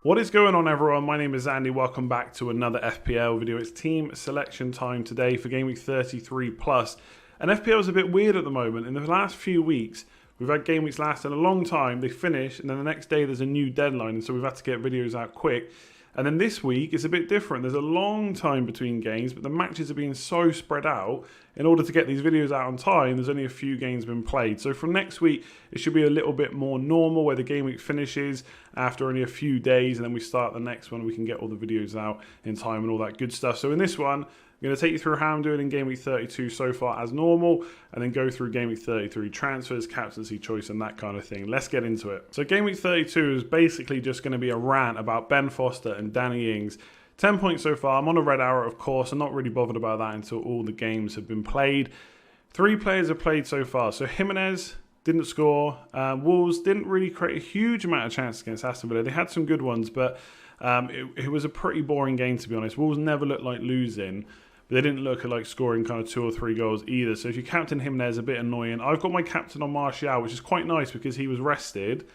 What is going on, everyone? My name is Andy. Welcome back to another FPL video. It's team selection time today for Game Week 33 plus. And FPL is a bit weird at the moment. In the last few weeks, we've had game weeks last a long time. They finish, and then the next day there's a new deadline, and so we've had to get videos out quick. And then this week it's a bit different. There's a long time between games, but the matches are being so spread out. In order to get these videos out on time, there's only a few games been played. So from next week, it should be a little bit more normal, where the game week finishes after only a few days, and then we start the next one. We can get all the videos out in time and all that good stuff. So in this one, I'm going to take you through how I'm doing in Game Week 32 so far as normal, and then go through Game Week 33 transfers, captaincy choice, and that kind of thing. Let's get into it. So Game Week 32 is basically just going to be a rant about Ben Foster and Danny Ings. 10 points so far. I'm on a red arrow, of course. I'm not really bothered about that until all the games have been played. 3 players have played so far. So Jimenez didn't score. Wolves didn't really create a huge amount of chances against Aston Villa. They had some good ones, but it was a pretty boring game, to be honest. Wolves never looked like losing. But they didn't look like scoring kind of 2 or 3 goals either. So if you captain Jimenez, a bit annoying. I've got my captain on Martial, which is quite nice because he was rested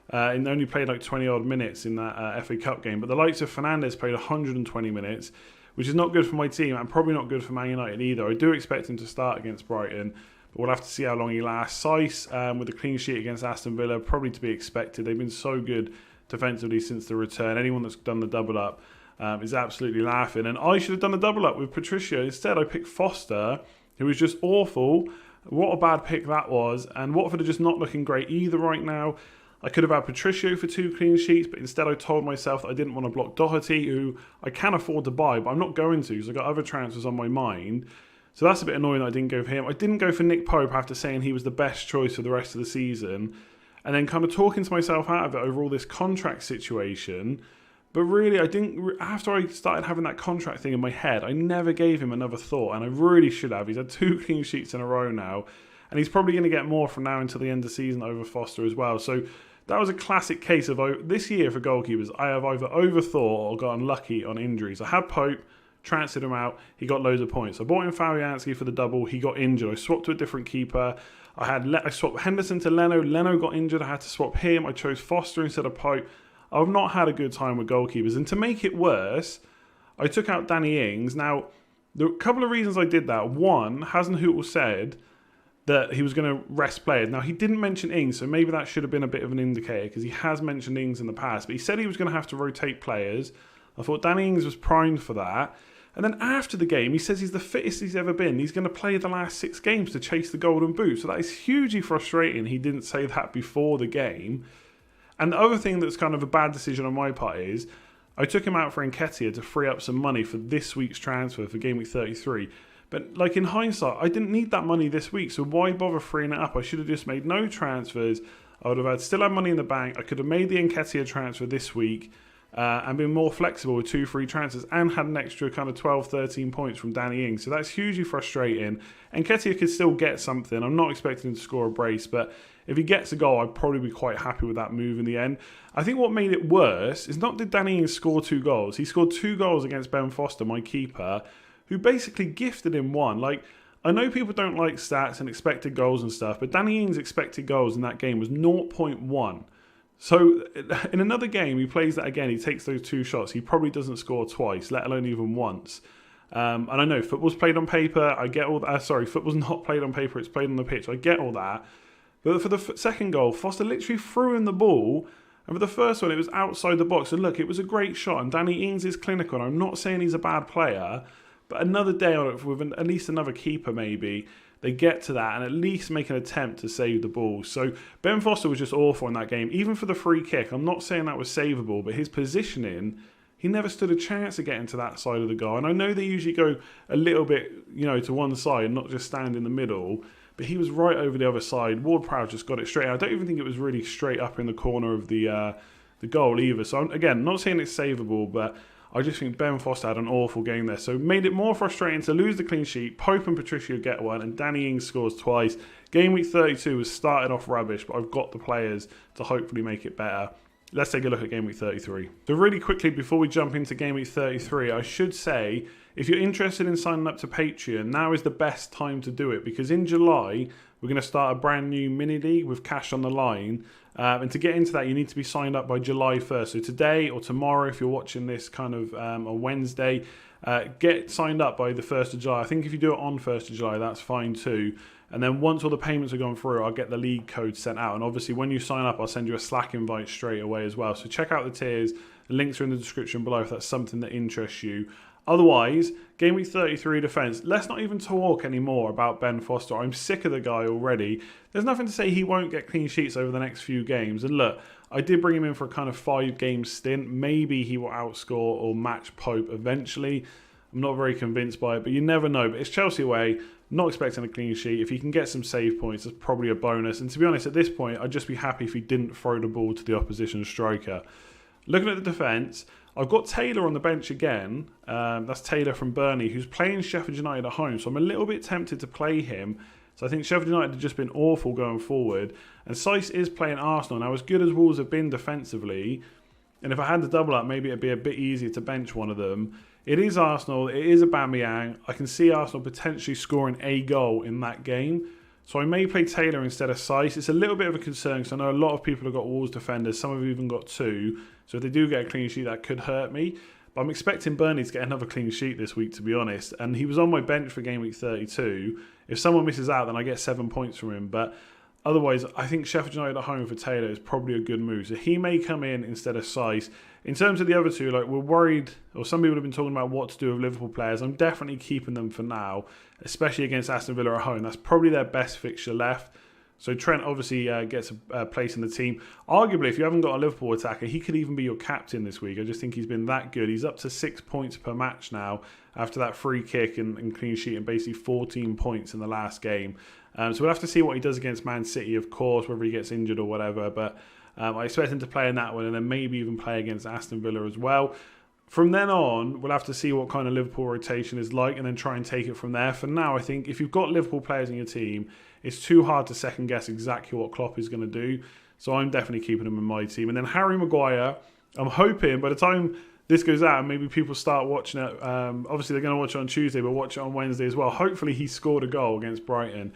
and only played like 20 odd minutes in that FA Cup game. But the likes of Fernandes played 120 minutes, which is not good for my team and probably not good for Man United either. I do expect him to start against Brighton, but we'll have to see how long he lasts. Saiss with a clean sheet against Aston Villa, probably to be expected. They've been so good defensively since the return. Anyone that's done the double up is absolutely laughing. And I should have done a double up with Patricio. Instead, I picked Foster, who was just awful. What a bad pick that was. And Watford are just not looking great either right now. I could have had Patricio for 2 clean sheets, but instead I told myself that I didn't want to block Doherty, who I can afford to buy, but I'm not going to because I've got other transfers on my mind. So that's a bit annoying that I didn't go for him. I didn't go for Nick Pope after saying he was the best choice for the rest of the season. And then kind of talking to myself out of it over all this contract situation. But really, I didn't. After I started having that contract thing in my head, I never gave him another thought, and I really should have. He's had 2 clean sheets in a row now, and he's probably going to get more from now until the end of the season over Foster as well. So that was a classic case of this year for goalkeepers. I have either overthought or got unlucky on injuries. I had Pope, transferred him out, he got loads of points. I bought in Fabianski for the double, he got injured. I swapped to a different keeper. I swapped Henderson to Leno. Leno got injured. I had to swap him. I chose Foster instead of Pope. I've not had a good time with goalkeepers. And to make it worse, I took out Danny Ings. Now, there are a couple of reasons I did that. One, Hasenhüttl said that he was going to rest players. Now, he didn't mention Ings, so maybe that should have been a bit of an indicator because he has mentioned Ings in the past. But he said he was going to have to rotate players. I thought Danny Ings was primed for that. And then after the game, he says he's the fittest he's ever been. He's going to play the last 6 games to chase the Golden Boot. So that is hugely frustrating. He didn't say that before the game. And the other thing that's kind of a bad decision on my part is I took him out for Nketiah to free up some money for this week's transfer for Game Week 33. But like in hindsight, I didn't need that money this week, so why bother freeing it up? I should have just made no transfers. I would have still had money in the bank. I could have made the Nketiah transfer this week and been more flexible with 2 free transfers and had an extra kind of 12, 13 points from Danny Ings. So that's hugely frustrating. Nketiah could still get something. I'm not expecting him to score a brace, but if he gets a goal, I'd probably be quite happy with that move in the end. I think what made it worse is not did Danny Ings score 2 goals. He scored 2 goals against Ben Foster, my keeper, who basically gifted him 1. Like, I know people don't like stats and expected goals and stuff, but Danny Ings' expected goals in that game was 0.1. So in another game, he plays that again. He takes those 2 shots. He probably doesn't score twice, let alone even once. And I know football's played on paper. I get all that. Football's not played on paper. It's played on the pitch. I get all that. But for the second goal, Foster literally threw in the ball. And for the first one, it was outside the box. And look, it was a great shot. And Danny Ings is clinical. And I'm not saying he's a bad player. But another day on it with at least another keeper maybe, they get to that and at least make an attempt to save the ball. So Ben Foster was just awful in that game. Even for the free kick, I'm not saying that was savable, but his positioning, he never stood a chance of getting to that side of the goal. And I know they usually go a little bit, to one side and not just stand in the middle. But he was right over the other side. Ward-Prowse just got it straight out. I don't even think it was really straight up in the corner of the goal either. So again, not saying it's savable, but I just think Ben Foster had an awful game there. So made it more frustrating to lose the clean sheet. Pope and Patricio get 1 and Danny Ings scores twice. Game week 32 was started off rubbish, but I've got the players to hopefully make it better. Let's take a look at Game Week 33. So really quickly, before we jump into Game Week 33, I should say, if you're interested in signing up to Patreon, now is the best time to do it, because in July, we're going to start a brand new mini league with cash on the line. And to get into that, you need to be signed up by July 1st. So today or tomorrow, if you're watching this kind of on Wednesday, get signed up by the 1st of July. I think if you do it on 1st of July, that's fine too. And then once all the payments are gone through, I'll get the league code sent out. And obviously, when you sign up, I'll send you a Slack invite straight away as well. So check out the tiers. The links are in the description below if that's something that interests you. Otherwise, Game Week 33 defence. Let's not even talk anymore about Ben Foster. I'm sick of the guy already. There's nothing to say he won't get clean sheets over the next few games. And look, I did bring him in for a kind of 5-game stint. Maybe he will outscore or match Pope eventually. I'm not very convinced by it, but you never know. But it's Chelsea away. Not expecting a clean sheet. If he can get some save points, that's probably a bonus. And to be honest, at this point, I'd just be happy if he didn't throw the ball to the opposition striker. Looking at the defence, I've got Taylor on the bench again. That's Taylor from Burnley, who's playing Sheffield United at home. So I'm a little bit tempted to play him. So I think Sheffield United have just been awful going forward. And Saiss is playing Arsenal. Now, as good as Wolves have been defensively, and if I had to double up, maybe it'd be a bit easier to bench one of them. It is Arsenal. It is Aubameyang. I can see Arsenal potentially scoring a goal in that game. So I may play Taylor instead of Saiss. It's a little bit of a concern because I know a lot of people have got Wolves defenders. Some have even got 2. So if they do get a clean sheet, that could hurt me. But I'm expecting Burnley to get another clean sheet this week, to be honest. And he was on my bench for Game Week 32. If someone misses out, then I get 7 points from him. But otherwise, I think Sheffield United at home for Taylor is probably a good move. So he may come in instead of Saiss. In terms of the other two, like, we're worried, or some people have been talking about what to do with Liverpool players. I'm definitely keeping them for now, especially against Aston Villa at home. That's probably their best fixture left. So Trent obviously gets a place in the team. Arguably, if you haven't got a Liverpool attacker, he could even be your captain this week. I just think he's been that good. He's up to 6 points per match now after that free kick and clean sheet and basically 14 points in the last game. So we'll have to see what he does against Man City, of course, whether he gets injured or whatever. But I expect him to play in that one and then maybe even play against Aston Villa as well. From then on, we'll have to see what kind of Liverpool rotation is like and then try and take it from there. For now, I think if you've got Liverpool players in your team, it's too hard to second guess exactly what Klopp is going to do. So I'm definitely keeping him in my team. And then Harry Maguire, I'm hoping by the time this goes out and maybe people start watching it, obviously they're going to watch it on Tuesday, but watch it on Wednesday as well. Hopefully he scored a goal against Brighton.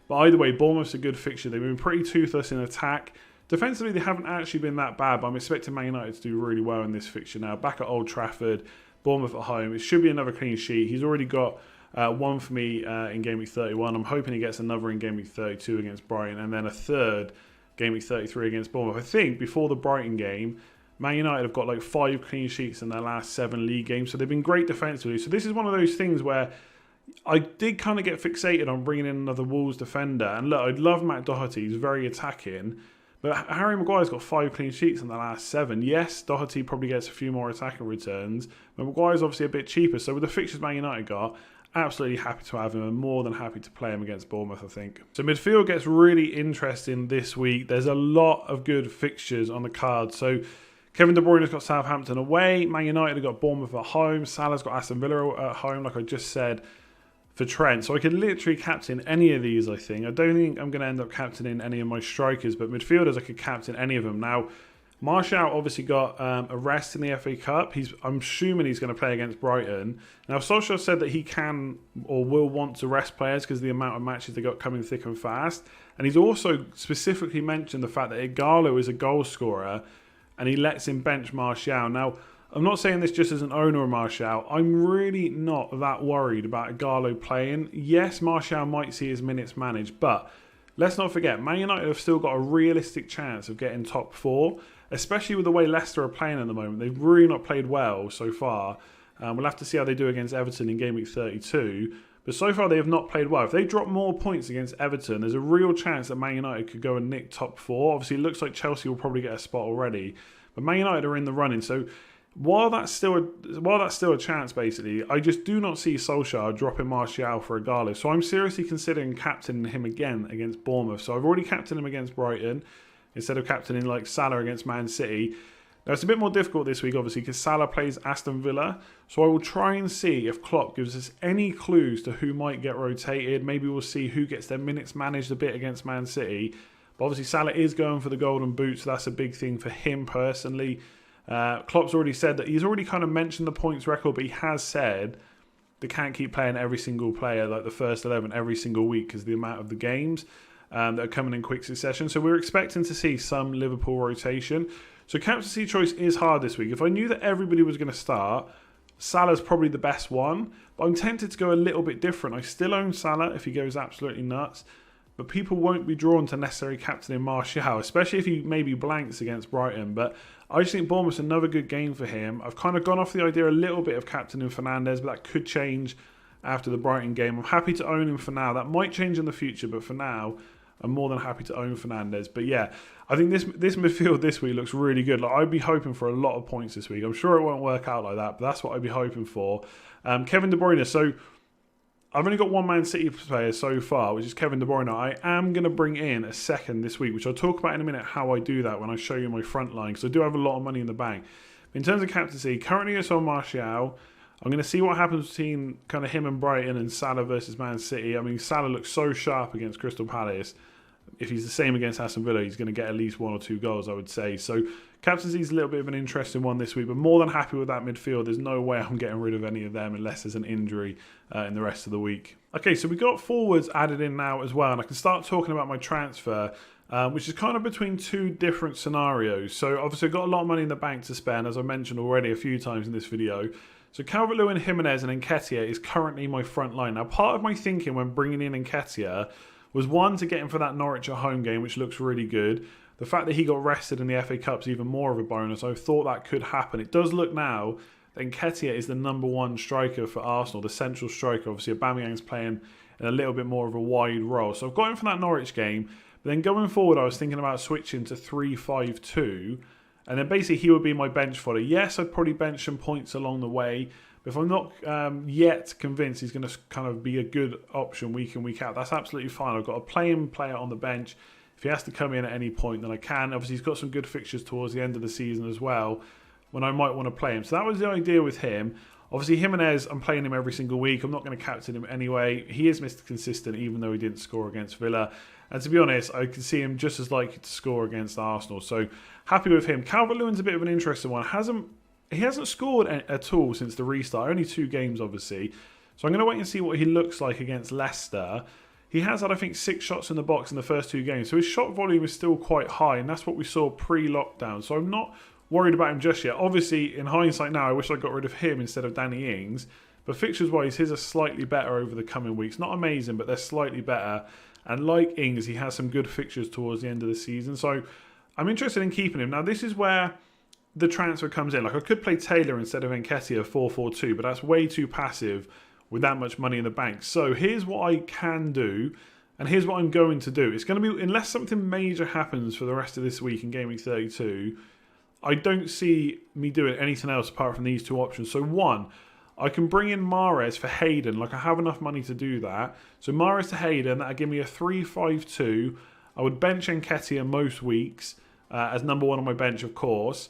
But either way, Bournemouth's a good fixture. They've been pretty toothless in attack. Defensively, they haven't actually been that bad, but I'm expecting Man United to do really well in this fixture now. Back at Old Trafford, Bournemouth at home. It should be another clean sheet. He's already got one for me in Game Week 31. I'm hoping he gets another in Game Week 32 against Brighton, and then a third Game Week 33 against Bournemouth. I think before the Brighton game, Man United have got like 5 clean sheets in their last 7 league games, so they've been great defensively. So this is one of those things where I did kind of get fixated on bringing in another Wolves defender. And look, I'd love Matt Doherty. He's very attacking. But Harry Maguire's got 5 clean sheets in the last 7. Yes, Doherty probably gets a few more attacking returns. But Maguire's obviously a bit cheaper. So with the fixtures Man United got, absolutely happy to have him and more than happy to play him against Bournemouth, I think. So midfield gets really interesting this week. There's a lot of good fixtures on the card. So Kevin De Bruyne has got Southampton away. Man United have got Bournemouth at home. Salah's got Aston Villa at home, like I just said, for Trent. So I could literally captain any of these, I think. I don't think I'm going to end up captaining any of my strikers, but midfielders, I could captain any of them. Now, Martial obviously got a rest in the FA Cup. I'm assuming he's going to play against Brighton. Now, Solskjaer said that he can or will want to rest players because of the amount of matches they got coming thick and fast. And he's also specifically mentioned the fact that Ighalo is a goal scorer and he lets him bench Martial. Now, I'm not saying this just as an owner of Martial. I'm really not that worried about Ighalo playing. Yes, Martial might see his minutes managed, but let's not forget, Man United have still got a realistic chance of getting top 4, especially with the way Leicester are playing at the moment. They've really not played well so far. We'll have to see how they do against Everton in Game Week 32. But so far, they have not played well. If they drop more points against Everton, there's a real chance that Man United could go and nick top 4. Obviously, it looks like Chelsea will probably get a spot already. But Man United are in the running. So while that's still a chance, basically, I just do not see Solskjaer dropping Martial for Ighalo. So I'm seriously considering captaining him again against Bournemouth. So I've already captained him against Brighton instead of captaining like Salah against Man City. Now, it's a bit more difficult this week, obviously, because Salah plays Aston Villa. So I will try and see if Klopp gives us any clues to who might get rotated. Maybe we'll see who gets their minutes managed a bit against Man City. But obviously Salah is going for the golden boot, so that's a big thing for him personally. Klopp's already said that he's already kind of mentioned the points record, but he has said they can't keep playing every single player, like the first 11 every single week, because the amount of the games that are coming in quick succession. So we're expecting to see some Liverpool rotation. So captaincy choice is hard this week. If I knew that everybody was going to start, Salah's probably the best one, but I'm tempted to go a little bit different. I still own Salah if he goes absolutely nuts, but people won't be drawn to necessarily captaining Martial, especially if he maybe blanks against Brighton. But I just think Bournemouth's another good game for him. I've kind of gone off the idea a little bit of captaining Fernandes, but that could change after the Brighton game. I'm happy to own him for now. That might change in the future, but for now, I'm more than happy to own Fernandes. But yeah, I think this midfield this week looks really good. Like, I'd be hoping for a lot of points this week. I'm sure it won't work out like that, but that's what I'd be hoping for. Kevin De Bruyne. So I've only got one Man City player so far, which is Kevin De Bruyne. I am going to bring in a second this week, which I'll talk about in a minute how I do that when I show you my front line, because I do have a lot of money in the bank. In terms of captaincy, currently it's on Martial. I'm going to see what happens between kind of him and Brighton and Salah versus Man City. I mean, Salah looks so sharp against Crystal Palace. If he's the same against Aston Villa, he's going to get at least 1 or 2 goals, I would say. So captaincy is a little bit of an interesting one this week, but more than happy with that midfield. There's no way I'm getting rid of any of them unless there's an injury in the rest of the week. Okay, so we got forwards added in now as well, and I can start talking about my transfer, which is kind of between 2 different scenarios. So obviously I've got a lot of money in the bank to spend, as I mentioned already a few times in this video. So Calvert-Lewin, Jimenez and Nketiah is currently my front line. Now, part of my thinking when bringing in Nketiah was, one, to get him for that Norwich at home game, which looks really good. The fact that he got rested in the FA Cup's even more of a bonus. I thought that could happen. It does look now that Nketiah is the #1 striker for Arsenal, the central striker. Obviously, Aubameyang's playing in a little bit more of a wide role. So I've got him for that Norwich game. But then going forward, I was thinking about switching to 3-5-2. And then basically he would be my bench fodder. Yes, I'd probably bench some points along the way. But if I'm not yet convinced he's going to kind of be a good option week in, week out, that's absolutely fine. I've got a playing player on the bench. If he has to come in at any point, then I can. Obviously, he's got some good fixtures towards the end of the season as well, when I might want to play him. So that was the idea with him. Obviously, Jimenez, I'm playing him every single week. I'm not going to captain him anyway. He is Mr. Consistent, even though he didn't score against Villa. And to be honest, I can see him just as likely to score against Arsenal. So happy with him. Calvert-Lewin's a bit of an interesting one. He hasn't scored at all since the restart. Only 2 games, obviously. So I'm going to wait and see what he looks like against Leicester. He has had, I think, 6 shots in the box in the first 2 games. So his shot volume is still quite high, and that's what we saw pre-lockdown. So I'm not worried about him just yet. Obviously, in hindsight now, I wish I got rid of him instead of Danny Ings. But fixtures-wise, his are slightly better over the coming weeks. Not amazing, but they're slightly better. And like Ings, he has some good fixtures towards the end of the season. So I'm interested in keeping him. Now, this is where the transfer comes in. Like, I could play Taylor instead of Nketiah 4-4-2, but that's way too passive with that much money in the bank. So here's what I can do, and here's what I'm going to do. It's going to be, unless something major happens for the rest of this week in Gameweek 32, I don't see me doing anything else apart from these 2 options. So 1, I can bring in Mahrez for Hayden. Like, I have enough money to do that. So Mahrez to Hayden, that'll give me a 3-5-2. I would bench Nketiah most weeks as #1 on my bench, of course.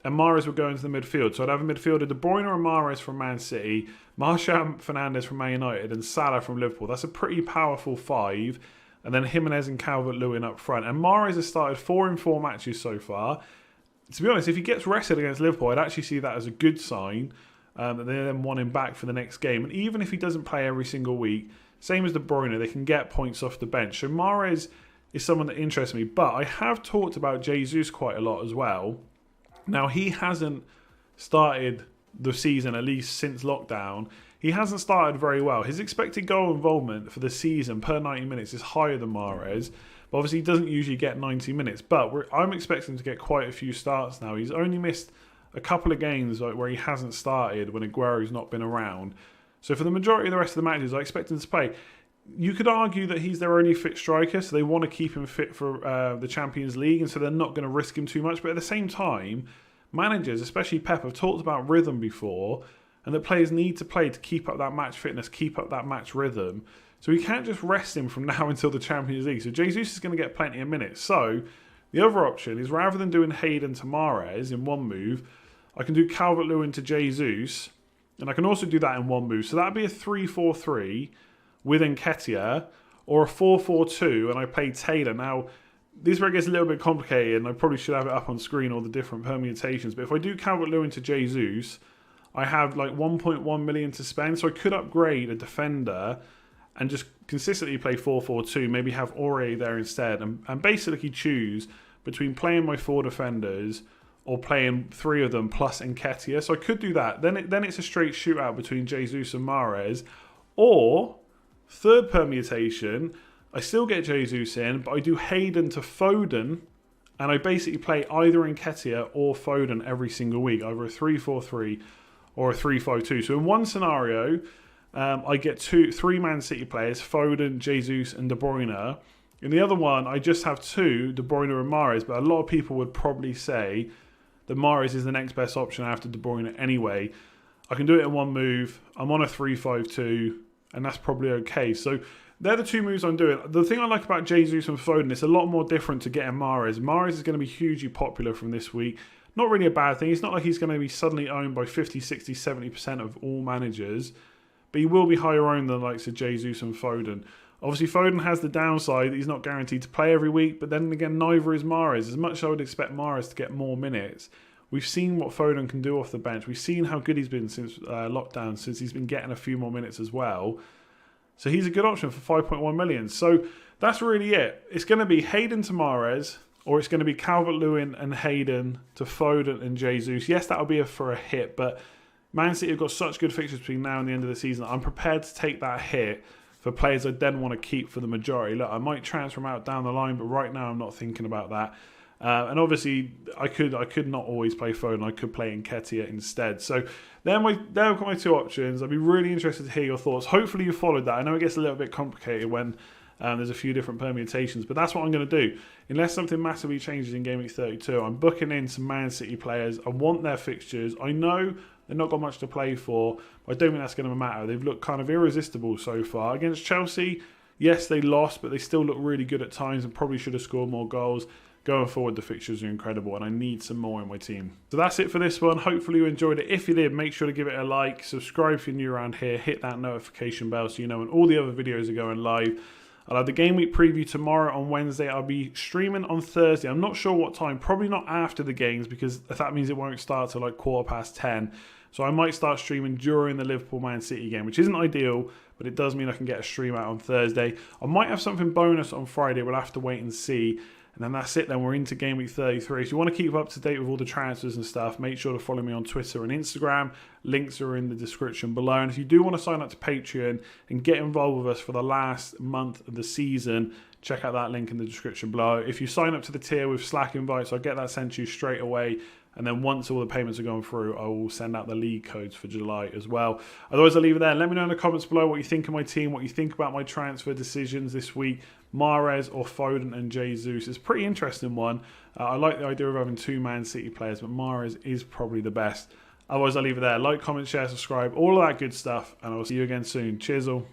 And Mahrez would go into the midfield. So I'd have a midfielder, De Bruyne or Mahrez from Man City, Martial, Fernandes from Man United, and Salah from Liverpool. That's a pretty powerful 5. And then Jimenez and Calvert-Lewin up front. And Mahrez has started 4 in 4 matches so far. To be honest, if he gets rested against Liverpool, I'd actually see that as a good sign. And they then want him back for the next game. And even if he doesn't play every single week, same as De Bruyne, they can get points off the bench. So Mahrez is someone that interests me. But I have talked about Jesus quite a lot as well. Now, he hasn't started the season, at least since lockdown. He hasn't started very well. His expected goal involvement for the season per 90 minutes is higher than Mahrez. But obviously, he doesn't usually get 90 minutes. But I'm expecting him to get quite a few starts now. He's only missed a couple of games where he hasn't started when Aguero's not been around. So for the majority of the rest of the matches, I expect him to play. You could argue that he's their only fit striker, so they want to keep him fit for the Champions League, and so they're not going to risk him too much. But at the same time, managers, especially Pep, have talked about rhythm before, and that players need to play to keep up that match fitness, keep up that match rhythm. So we can't just rest him from now until the Champions League. So Jesus is going to get plenty of minutes. So the other option is, rather than doing Hayden to Mahrez in one move, I can do Calvert-Lewin to Jesus, and I can also do that in one move. So that'd be a 3-4-3 with Nketiah, or a 4-4-2, and I play Taylor. Now, this is where it gets a little bit complicated, and I probably should have it up on screen, all the different permutations. But if I do Calvert-Lewin to Jesus, I have like 1.1 million to spend, so I could upgrade a defender and just consistently play 4-4-2, maybe have Aurier there instead, and basically choose between playing my 4 defenders or playing 3 of them plus Nketiah. So I could do that. Then it's a straight shootout between Jesus and Mahrez. Or, third permutation, I still get Jesus in, but I do Hayden to Foden, and I basically play either Nketiah or Foden every single week, either a 3-4-3 or a 3-5-2. So in one scenario, I get 3 Man City players, Foden, Jesus and De Bruyne. In the other one, I just have 2, De Bruyne and Mahrez, but a lot of people would probably say that Mahrez is the next best option after De Bruyne anyway. I can do it in one move. I'm on a 3-5-2, and that's probably okay. So they're the 2 moves I'm doing. The thing I like about Jesus and Foden, it's a lot more different to getting Mahrez. Mahrez is going to be hugely popular from this week. Not really a bad thing. It's not like he's going to be suddenly owned by 50, 60, 70% of all managers, but he will be higher owned than the likes of Jesus and Foden. Obviously, Foden has the downside that he's not guaranteed to play every week, but then again, neither is Mahrez. As much as I would expect Mahrez to get more minutes, we've seen what Foden can do off the bench. We've seen how good he's been since lockdown, since he's been getting a few more minutes as well. So he's a good option for 5.1 million. So that's really it. It's going to be Hayden to Mahrez, or it's going to be Calvert-Lewin and Hayden to Foden and Jesus. Yes, that'll be for a hit, but Man City have got such good fixtures between now and the end of the season. I'm prepared to take that hit for players I then want to keep for the majority. Look, I might transfer them out down the line, but right now I'm not thinking about that. And obviously, I could not always play Foden. I could play Nketiah instead. So there are my 2 options. I'd be really interested to hear your thoughts. Hopefully you followed that. I know it gets a little bit complicated when there's a few different permutations, but that's what I'm going to do. Unless something massively changes in Gameweek 32, I'm booking in some Man City players. I want their fixtures. I know they've not got much to play for, but I don't think that's going to matter. They've looked kind of irresistible so far. Against Chelsea, yes, they lost, but they still look really good at times and probably should have scored more goals. Going forward, the fixtures are incredible, and I need some more in my team. So that's it for this one. Hopefully you enjoyed it. If you did, make sure to give it a like. Subscribe if you're new around here. Hit that notification bell so you know when all the other videos are going live. I'll have the Game Week preview tomorrow on Wednesday. I'll be streaming on Thursday. I'm not sure what time. Probably not after the games, because that means it won't start till like 10:15. So I might start streaming during the Liverpool-Man City game, which isn't ideal, but it does mean I can get a stream out on Thursday. I might have something bonus on Friday. We'll have to wait and see. And then that's it. Then we're into Game Week 33. So you want to keep up to date with all the transfers and stuff, make sure to follow me on Twitter and Instagram. Links are in the description below. And if you do want to sign up to Patreon and get involved with us for the last month of the season, check out that link in the description below. If you sign up to the tier with Slack invites, I'll get that sent to you straight away. And then once all the payments are going through, I will send out the league codes for July as well. Otherwise, I'll leave it there. Let me know in the comments below what you think of my team, what you think about my transfer decisions this week. Mahrez or Foden and Jesus. It's a pretty interesting one. I like the idea of having 2 Man City players, but Mahrez is probably the best. Otherwise, I'll leave it there. Like, comment, share, subscribe, all of that good stuff. And I'll see you again soon. Cheers all.